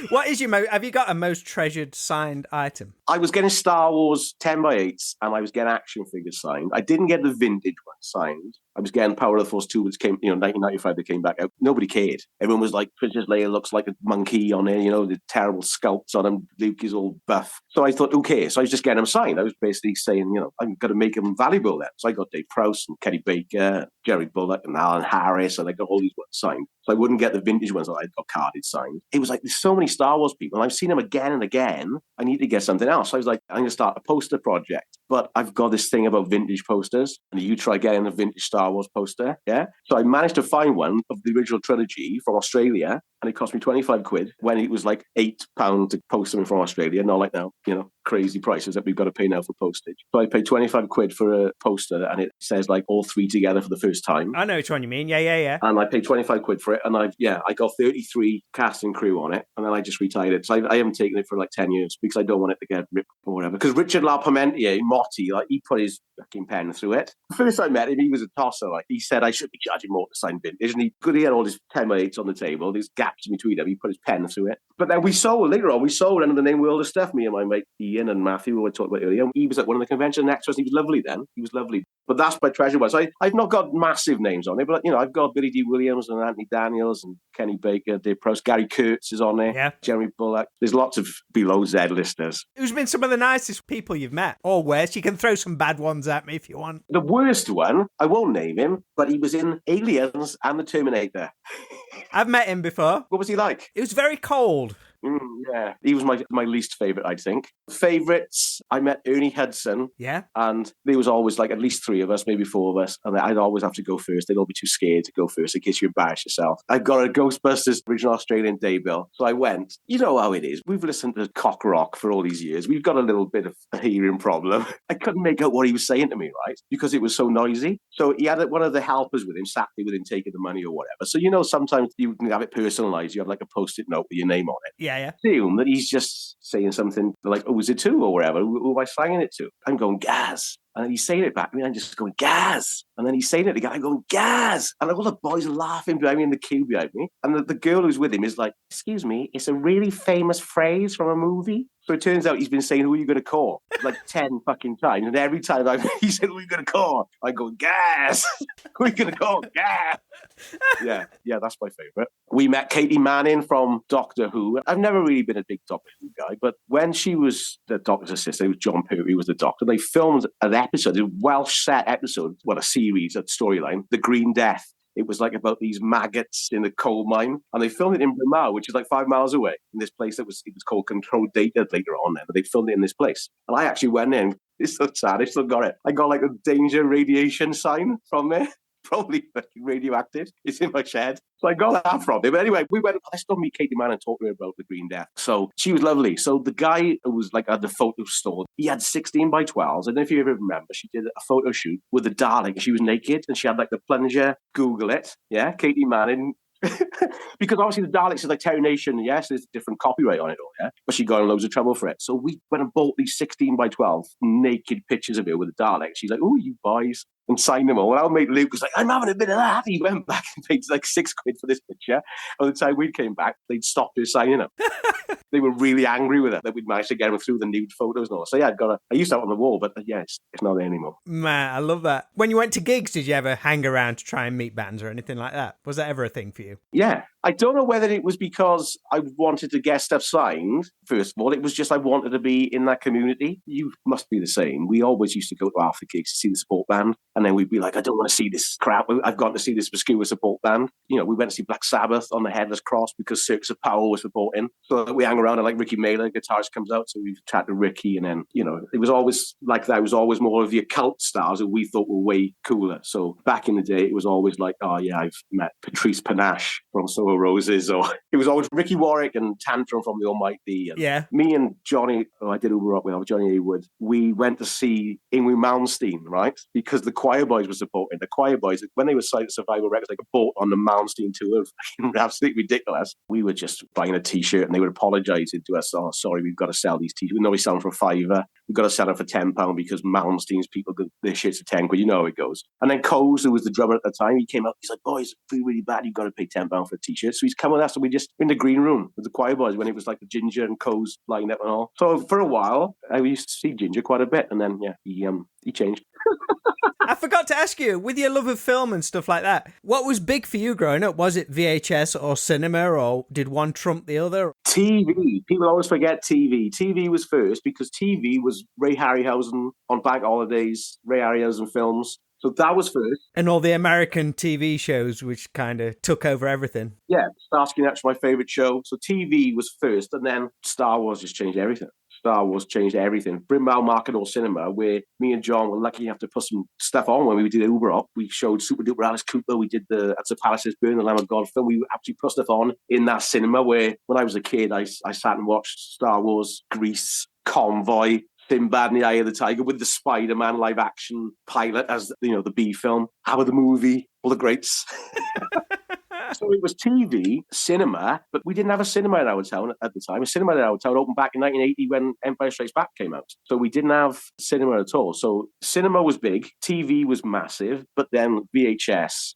What is your have you got a most treasured signed item? I was getting Star Wars 10x8s and I was getting action figures signed. I didn't get the vintage one signed. I was getting Power of the Force 2, which came, 1995, they came back out. Nobody cared. Everyone was like, Princess Leia looks like a monkey on there, the terrible sculpts on him. Luke is all buff. So I thought, okay. So I was just getting them signed. I was basically saying, I'm going to make them valuable then. So I got Dave Prowse and Kenny Baker, Jerry Bullock and Alan Harris, and I got all these ones signed. So I wouldn't get the vintage ones that I got carded signed. It was like, there's so many Star Wars people, and I've seen them again and again. I need to get something else. So I was like, I'm going to start a poster project. But I've got this thing about vintage posters, and you try getting a vintage Star Wars poster, yeah? So I managed to find one of the original trilogy from Australia, and it cost me £25 when it was like £8 to post them from Australia, not like now, crazy prices that we've got to pay now for postage. So I paid £25 for a poster, and it says like all three together for the first time. I know which one you mean, yeah. And I paid £25 for it, and I got 33 cast and crew on it, and then I just retired it. So I haven't taken it for like 10 years because I don't want it to get ripped or whatever. Because Richard LaParmentier, Motti, like he put his fucking pen through it. The first time I met him, he was a tosser. Like he said I should be charging more to sign vintage, and he had all his 10x8s on the table. There's gaps in between them. He put his pen through it. But then later on, we sold under the name World of Stuff, me and my mate Ian and Matthew, who I talked about earlier. He was at one of the convention extras. He was lovely then. He was lovely. But that's my treasure was. I've not got massive names on it, but I've got Billy D. Williams and Anthony Daniels and Kenny Baker, Dave Prowse, Gary Kurtz is on there. Yeah. Jeremy Bullock. There's lots of below Z listers. Who's been some of the nicest people you've met? Or worse? You can throw some bad ones at me if you want. The worst one, I won't name him, but he was in Aliens and the Terminator. I've met him before. What was he like? He was very cold. Yeah, he was my least favourite, I think. Favourites, I met Ernie Hudson. Yeah. And there was always like at least 3 of us, maybe 4 of us. And I'd always have to go first. They'd all be too scared to go first in case you embarrass yourself. I got a Ghostbusters original Australian daybill. So I went. You know how it is. We've listened to cock rock for all these years. We've got a little bit of a hearing problem. I couldn't make out what he was saying to me, right? Because it was so noisy. So he had one of the helpers with him, sat there with him taking the money or whatever. So sometimes you can have it personalised. You have like a post-it note with your name on it. Yeah. Assume that he's just saying something like, oh, is it to or whatever? Who am I slanging it to? I'm going, Gaz. And then he's saying it back to me. I'm just going, Gaz. And then he's saying it again. I'm going, Gaz. And all the boys are laughing behind me in the queue behind me. And the girl who's with him is like, excuse me, it's a really famous phrase from a movie. So it turns out he's been saying, who are you going to call? Like 10 fucking times. And every time he said, who are you going to call? I go, Gaz. Who are you going to call? Gaz. Yeah, that's my favourite. We met Katie Manning from Doctor Who. I've never really been a big Doctor Who guy, but when she was the Doctor's assistant, it was John Perry was the Doctor, they filmed an episode, a Welsh set episode, a series, a storyline, The Green Death. It was like about these maggots in a coal mine. And they filmed it in Brunel, which is like 5 miles away, in this place it was called Control Data later on. But they filmed it in this place. And I actually went in. It's so sad. I still got it. I got like a danger radiation sign from there. Probably radioactive. It's in my shed. So I got that from him. But anyway, we went, let's go meet Katie Mann and talk to her about the Green Death. So she was lovely. So the guy who was like at the photo store, he had 16 by 12s. And if you ever remember, she did a photo shoot with a Dalek. She was naked and she had like the plunger. Google it. Yeah, Katie Manning. Because obviously the Daleks is like Terry Nation, yes, there's different copyright on it all, yeah? But she got in loads of trouble for it. So we went and bought these 16 by 12 naked pictures of her with the Daleks. She's like, oh, you boys. And signed them all. And our mate Luke was like, I'm having a bit of that. He went back and paid like £6 for this picture. By the time we came back, they'd stopped her signing them. They were really angry with her that we'd managed to get them through the nude photos and all. So yeah, I used to have it on the wall, but yeah, it's not there anymore. Man, I love that. When you went to gigs, did you ever hang around to try and meet bands or anything like that? Was that ever a thing for you? Yeah. I don't know whether it was because I wanted to get stuff signed, first of all. It was just I wanted to be in that community. You must be the same. We always used to go to after gigs to see the support band. And then we'd be like, I don't want to see this crap. I've gone to see this obscure support band. You know, we went to see Black Sabbath on the Headless Cross because Circus of Power was supporting. So we hang around and like Ricky Mailer, guitarist comes out. So we've chatted to Ricky. And then, you know, it was always like that. It was always more of the occult stars that we thought were way cooler. So back in the day, it was always like, oh yeah, I've met Patrice Panache from Soul Roses, or it was always Ricky Warwick and Tantrum from the Almighty. And yeah. Me and Johnny, I did Uber Rock with Johnny Haywood. We went to see Ingrid Malmsteen, right? Because the Choir Boys were supporting. The Choir Boys, when they were signed to Survival Records, they got bought on the Malmsteen tour. Absolutely ridiculous. We were just buying a T-shirt and they were apologising to us. Oh, sorry, we've got to sell these T-shirts. We know we sell them for £5. We've got to sell them for £10 because Malmsteen's people get their shirts for £10. You know how it goes. And then Coase, who was the drummer at the time, he came up. He's like, boys, I feel really bad. You've got to pay £10 for a T-shirt. So he's come with us. So we just in the green room with the Choir Boys when it was like the Ginger and Coase lined up and all. So for a while, I used to see Ginger quite a bit. And then, yeah, he changed. I forgot to ask you, with your love of film and stuff like that, what was big for you growing up? Was it VHS or cinema, or did one trump the other? TV. People always forget TV. TV was first because TV was Ray Harryhausen on bank holidays, Ray Harryhausen films. So that was first. And all the American TV shows, which kind of took over everything. Yeah, Starsky and Hutch, my favourite show. So TV was first, and then Star Wars just changed everything. Star Wars changed everything. Bryn Mawr Market Hall Cinema, where me and John were lucky enough to put some stuff on when we did Uber Up. We showed Super Duper Alice Cooper. We did the At the Palaces Burn, the Lamb of God film. We actually put stuff on in that cinema where, when I was a kid, I sat and watched Star Wars, Grease, Convoy, Sinbad and the Eye of the Tiger with the Spider-Man live action pilot as, you know, the B film, Abba the movie, all the greats. So it was TV, cinema, but we didn't have a cinema in our town at the time. A cinema in our town opened back in 1980 when Empire Strikes Back came out. So we didn't have cinema at all. So cinema was big, TV was massive, but then VHS,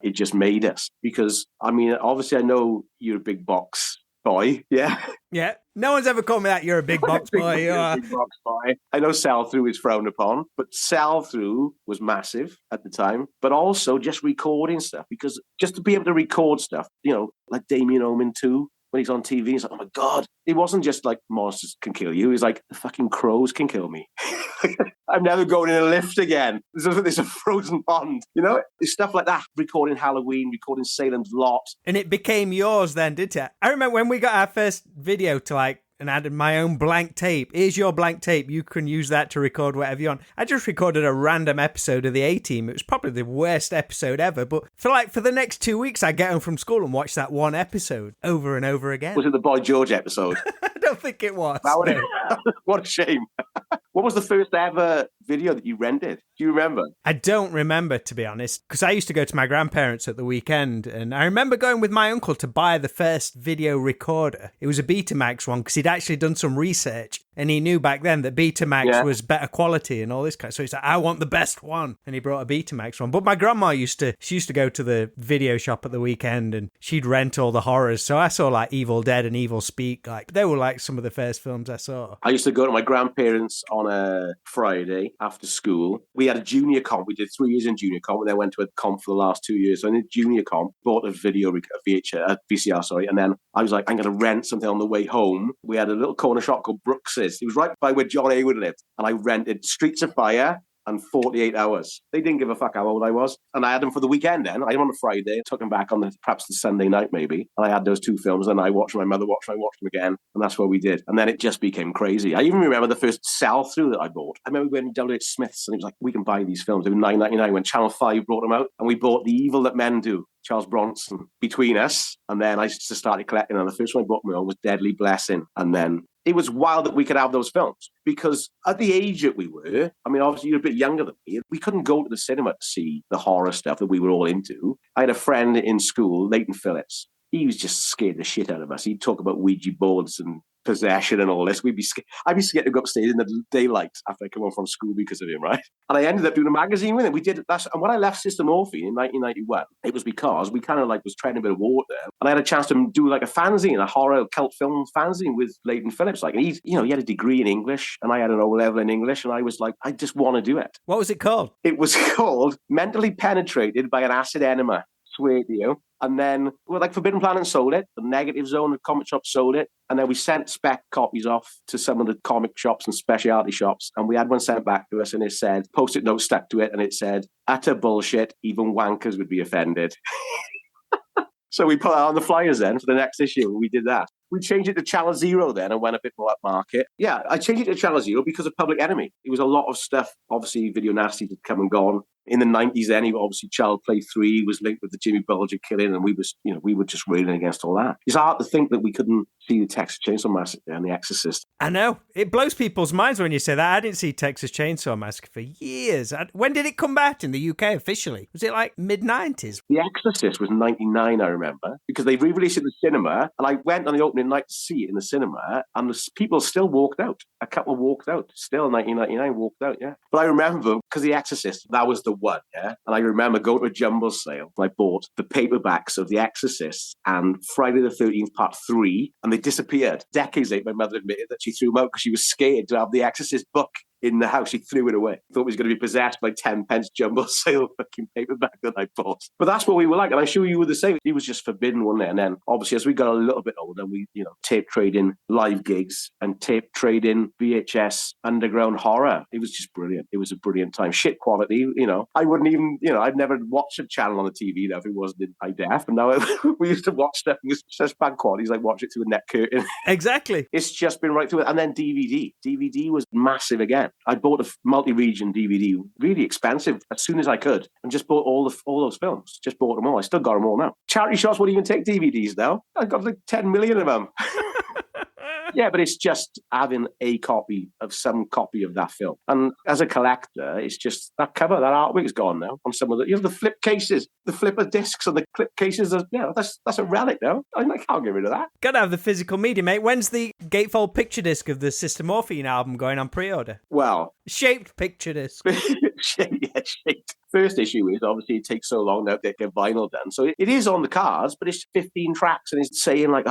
it just made us. Because, I mean, obviously I know you're a big box boy, yeah? Yeah. No one's ever called me that. You're a big box boy. Big box boy. I know sell-through is frowned upon, but sell-through was massive at the time. But also just recording stuff, because just to be able to record stuff, you know, like Damien Omen 2, when he's on TV, he's like, oh my God. It wasn't just like monsters can kill you. He's like, the fucking crows can kill me. I'm never going in a lift again. There's a frozen pond. You know, it's stuff like that. Recording Halloween, recording Salem's Lot. And it became yours then, didn't it? I remember when we got our first video to and added my own blank tape. Here's your blank tape. You can use that to record whatever you want. I just recorded a random episode of the A-Team. It was probably the worst episode ever. But for the next 2 weeks, I'd get home from school and watch that one episode over and over again. Was it the Boy George episode? I don't think it was. What a shame. What was the first ever video that you rented? Do you remember? I don't remember, to be honest, because I used to go to my grandparents at the weekend, and I remember going with my uncle to buy the first video recorder. It was a Betamax one, because he'd actually done some research, and he knew back then that Betamax was better quality and all this kind of. So he's like, I want the best one, and he brought a Betamax one. But my grandma used to go to the video shop at the weekend, and she'd rent all the horrors. So I saw like Evil Dead and Evil Speak. Like they were like some of the first films I saw. I used to go to my grandparents on a Friday after school. We had a junior comp. We did 3 years in junior comp, and then went to a comp for the last 2 years. So in the junior comp, bought a VCR, sorry, and then I was like, I'm going to rent something on the way home. We had a little corner shop called Brooks's. It was right by where John Haywood lived, and I rented Streets of Fire and 48 Hours. They didn't give a fuck how old I was. And I had them for the weekend then. I had them on a Friday, took them back on perhaps the Sunday night maybe. And I had those two films, and I watched them, my mother watched them, I watched them again. And that's what we did. And then it just became crazy. I even remember the first sell-through that I bought. I remember going to W.H. Smith's, and he was like, we can buy these films. They were $9.99 when Channel 5 brought them out. And we bought The Evil That Men Do, Charles Bronson, between us. And then I just started collecting. And the first one I bought my own was Deadly Blessing. And then it was wild that we could have those films because at the age that we were, I mean, obviously you're a bit younger than me. We couldn't go to the cinema to see the horror stuff that we were all into. I had a friend in school, Leighton Phillips. He was just scared the shit out of us. He'd talk about Ouija boards and possession and all this. We'd be scared. I'd be scared to go upstairs in the daylight after I come home from school because of him, right? And I ended up doing a magazine with him. We did that. And when I left Sister Morphine in 1991, it was because we kind of like was treading a bit of water. And I had a chance to do like a fanzine, a horror cult film fanzine with Leighton Phillips. Like, and he had a degree in English and I had an O level in English. And I was like, I just want to do it. What was it called? It was called Mentally Penetrated by an Acid Enema. Swear to you. And then, like Forbidden Planet sold it, the Negative Zone, the comic shop sold it, and then we sent spec copies off to some of the comic shops and specialty shops, and we had one sent back to us, and it said, post-it note stuck to it, and it said, utter bullshit, even wankers would be offended. So we put it on the flyers then for the next issue, and we did that. We changed it to Channel Zero then and went a bit more upmarket. Yeah, I changed it to Channel Zero because of Public Enemy. It was a lot of stuff. Obviously, Video Nasty had come and gone. In the 90s then, obviously Child Play 3 was linked with the Jimmy Bulger killing, and we were just railing against all that. It's hard to think that we couldn't see the Texas Chainsaw Massacre and The Exorcist. I know. It blows people's minds when you say that. I didn't see Texas Chainsaw Massacre for years. When did it come back in the UK officially? Was it like mid-90s? The Exorcist was 99, I remember, because they re-released it in the cinema, and I went on the opening night to see it in the cinema, and the people still walked out. A couple walked out. Still 1999 walked out, yeah. But I remember, because The Exorcist, that was the one, yeah? And I remember going to a jumble sale, and I bought the paperbacks of The Exorcist and Friday the 13th Part 3, and they disappeared. Decades later, my mother admitted that she threw them out because she was scared to have The Exorcist book in the house. She threw it away. Thought it was going to be possessed by 10 pence jumble sale fucking paperback that I bought. But that's what we were like. And I'm sure you were the same. It was just forbidden, wasn't it? And then obviously as we got a little bit older, we, tape trading live gigs and tape trading VHS underground horror. It was just brilliant. It was a brilliant time. Shit quality, I wouldn't even, I'd never watch a channel on the TV now if it wasn't in high def. And now we used to watch stuff and it's such bad quality. It's like watch it through a net curtain. Exactly. It's just been right through it. And then DVD. DVD was massive again. I bought a multi-region DVD, really expensive, as soon as I could, and just bought all those films. Just bought them all. I still got them all now. Charity shops won't even take DVDs now. I've got like 10 million of them. Yeah, but it's just having a copy of some copy of that film. And as a collector, it's just that cover, that artwork is gone now on some of the, the flip cases, the flipper discs and the clip cases. That's a relic now. I can't get rid of that. Gotta have the physical media, mate. When's the gatefold picture disc of the Sister Morphine album going on pre-order? Well, shaped picture disc. Shaped. First issue is obviously it takes so long now to get vinyl done. So it is on the cards, but it's 15 tracks and it's saying like,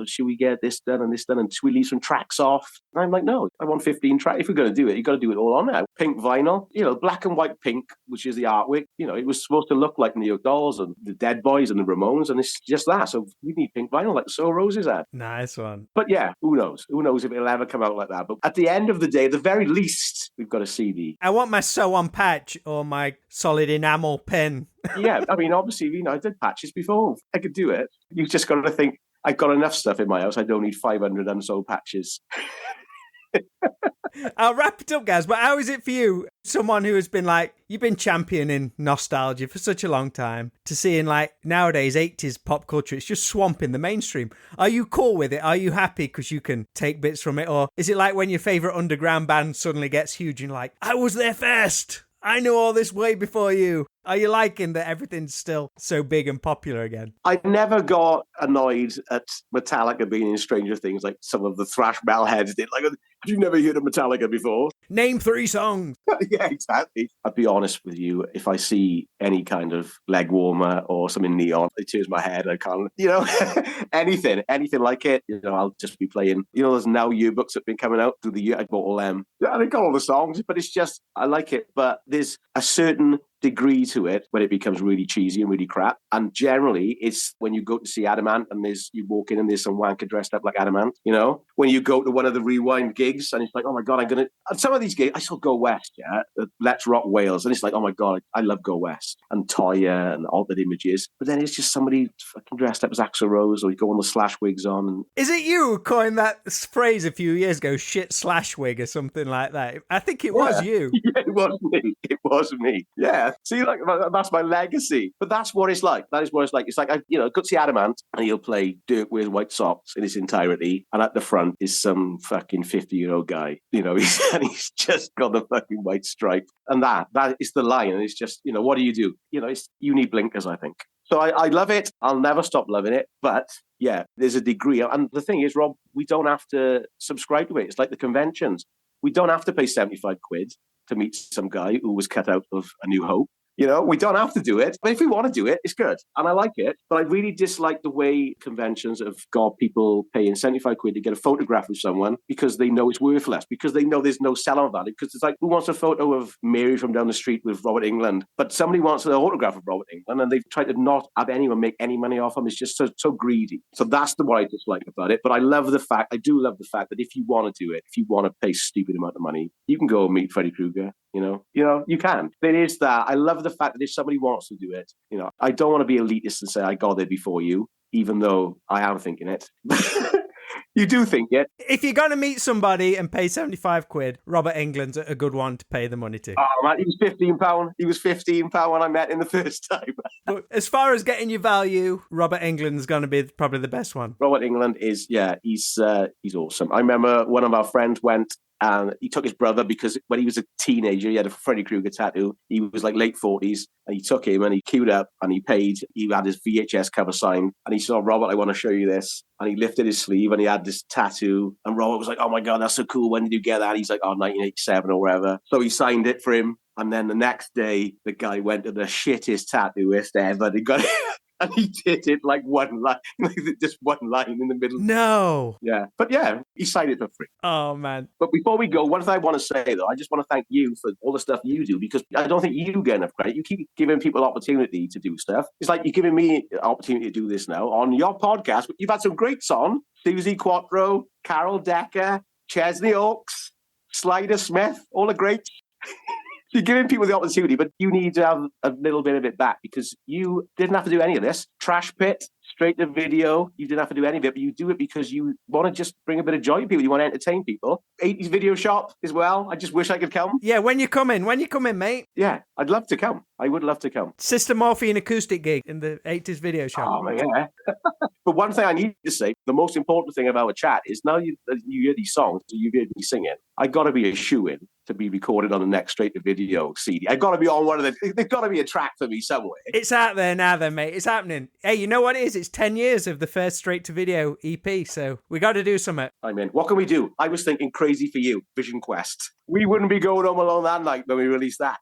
should we get this done and should we leave some tracks off? And I'm like, no, I want 15 tracks. If you're going to do it, you've got to do it all on there. Pink vinyl, black and white pink, which is the artwork. It was supposed to look like New York Dolls and the Dead Boys and the Ramones, and it's just that. So we need pink vinyl like the Soul Roses had. Nice one. But yeah, who knows? Who knows if it'll ever come out like that? But at the end of the day, at the very least, we've got a CD. I want my sew-on patch or my solid enamel pen. Yeah, I mean, obviously, I did patches before. I could do it. You've just got to think, I've got enough stuff in my house. I don't need 500 unsold patches. I'll wrap it up, Gaz, but how is it for you, someone who has been you've been championing nostalgia for such a long time, to seeing nowadays 80s pop culture, it's just swamping the mainstream. Are you cool with it? Are you happy because you can take bits from it? Or is it like when your favourite underground band suddenly gets huge and you're like, I was there first, I knew all this way before you? Are you liking that everything's still so big and popular again? I never got annoyed at Metallica being in Stranger Things like some of the thrash metal heads did. Like, have you never heard of Metallica before? Name 3 songs. Yeah, exactly. I'll be honest with you. If I see any kind of leg warmer or something neon, it turns my head. I can't, anything like it. I'll just be playing. There's now yearbooks that have been coming out through the year. I bought all them. Yeah, I got all the songs, but it's just, I like it. But there's a certain degree to it when it becomes really cheesy and really crap. And generally, it's when you go to see Adamant and you walk in and there's some wanker dressed up like Adamant, When you go to one of the Rewind gigs and it's like, oh my God, and some of these gigs, I saw Go West, yeah? Let's Rock Wales. And it's like, oh my God, I love Go West and Toya and Altered Images. But then it's just somebody fucking dressed up as Axl Rose, or you go on the slash wigs on. And... Is it you who coined that phrase a few years ago, shit slash wig or something like that? I think it was you. Yeah, it was me. It was me. Yeah. See, like that's my legacy. But that's what it's like. That is what it's like. It's like, Gutsy Adamant, and he'll play Dirk Wears White Socks in its entirety. And at the front is some fucking 50-year-old guy. He's just got the fucking white stripe. And that is the line. And it's just, what do? You need blinkers, I think. So I love it. I'll never stop loving it. But yeah, there's a degree. And the thing is, Rob, we don't have to subscribe to it. It's like the conventions. We don't have to pay 75 quid to meet some guy who was cut out of A New Hope. We don't have to do it. But if we want to do it, it's good. And I like it. But I really dislike the way conventions have got people paying 75 quid to get a photograph of someone because they know it's worthless, because they know there's no sell-on value. Because it's like, who wants a photo of Mary from down the street with Robert England? But somebody wants an autograph of Robert England, and they've tried to not have anyone make any money off him. It's just so greedy. So that's what I dislike about it. But I do love the fact that if you want to do it, if you want to pay a stupid amount of money, you can go and meet Freddy Krueger. You can. There is that. I love the fact that if somebody wants to do it, I don't want to be elitist and say I got there before you, even though I am thinking it. You do think it. If you're going to meet somebody and pay 75 quid, Robert England's a good one to pay the money to. Oh, man, he was £15. He was £15 when I met him the first time. But as far as getting your value, Robert England's going to be probably the best one. Robert England is, he's awesome. I remember one of our friends went, and he took his brother because when he was a teenager, he had a Freddy Krueger tattoo. He was like late 40s, and he took him and he queued up and he paid. He had his VHS cover signed, and he said, Robert, I want to show you this. And he lifted his sleeve and he had this tattoo. And Robert was like, oh my God, that's so cool. When did you get that? He's like, 1987 or whatever. So he signed it for him. And then the next day, the guy went to the shittest tattooist ever. He got it. And he did it like one line, just one line in the middle. No. Yeah. But yeah, he signed it for free. Oh, man. But before we go, one thing I want to say, though, I just want to thank you for all the stuff you do, because I don't think you get enough credit. You keep giving people opportunity to do stuff. It's like you're giving me an opportunity to do this now on your podcast. You've had some greats on. Susie Quattro, Carol Decker, Chesney Oaks, Slider Smith, all the greats. You're giving people the opportunity, but you need to have a little bit of it back, because you didn't have to do any of this. Trash Pit, straight to video, you didn't have to do any of it, but you do it because you want to just bring a bit of joy to people. You want to entertain people. 80s Video Shop as well. I just wish I could come. Yeah, when you come in, mate. Yeah, I'd love to come. I would love to come. Sister Morphine acoustic gig in the 80s Video Shop. Oh, yeah. But one thing I need to say, the most important thing about a chat is now you hear these songs, you hear me singing, I got to be a shoe-in to be recorded on the next straight to video CD. I got to be on one of the, there's got to be a track for me somewhere. It's out there now then, mate. It's happening. Hey, you know what it is? It's 10 years of the first straight to video EP, so we got to do something. I mean, what can we do? I was thinking Crazy for You, Vision Quest. We wouldn't be going home alone that night when we released that.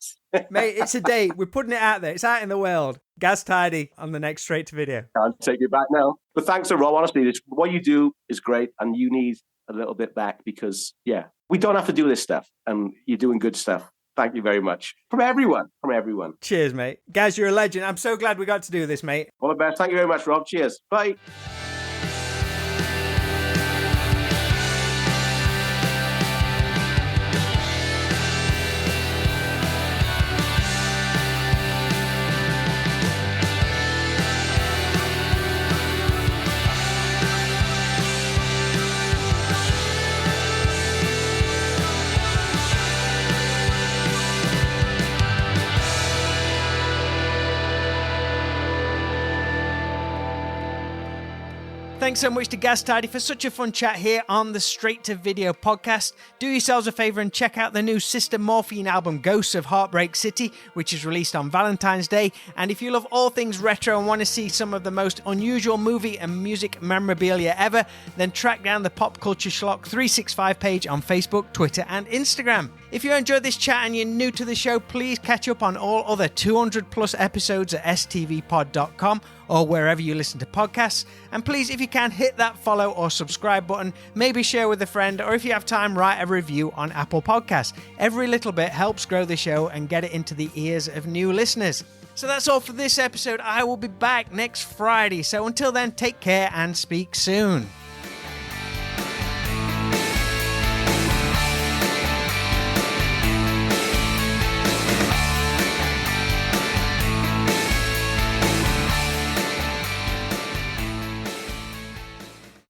Mate, it's a date. We're putting it out there. It's out in the world. Gaz Tidey on the next straight to video. Can't take it back now. But thanks to Rob, honestly, what you do is great, and you need a little bit back because, yeah, we don't have to do this stuff, and you're doing good stuff. Thank you very much. From everyone. Cheers, mate. Gaz, you're a legend. I'm so glad we got to do this, mate. All the best. Thank you very much, Rob. Cheers. Bye. Thanks so much to Gaz Tidey for such a fun chat here on the Straight to Video podcast. Do yourselves a favour and check out the new Sister Morphine album, Ghosts of Heartbreak City, which is released on Valentine's Day. And if you love all things retro and want to see some of the most unusual movie and music memorabilia ever, then track down the Pop Culture Schlock 365 page on Facebook, Twitter and Instagram. If you enjoyed this chat and you're new to the show, please catch up on all other 200 plus episodes at stvpod.com or wherever you listen to podcasts. And please, if you can, hit that follow or subscribe button, maybe share with a friend, or if you have time, write a review on Apple Podcasts. Every little bit helps grow the show and get it into the ears of new listeners. So that's all for this episode. I will be back next Friday. So until then, take care and speak soon.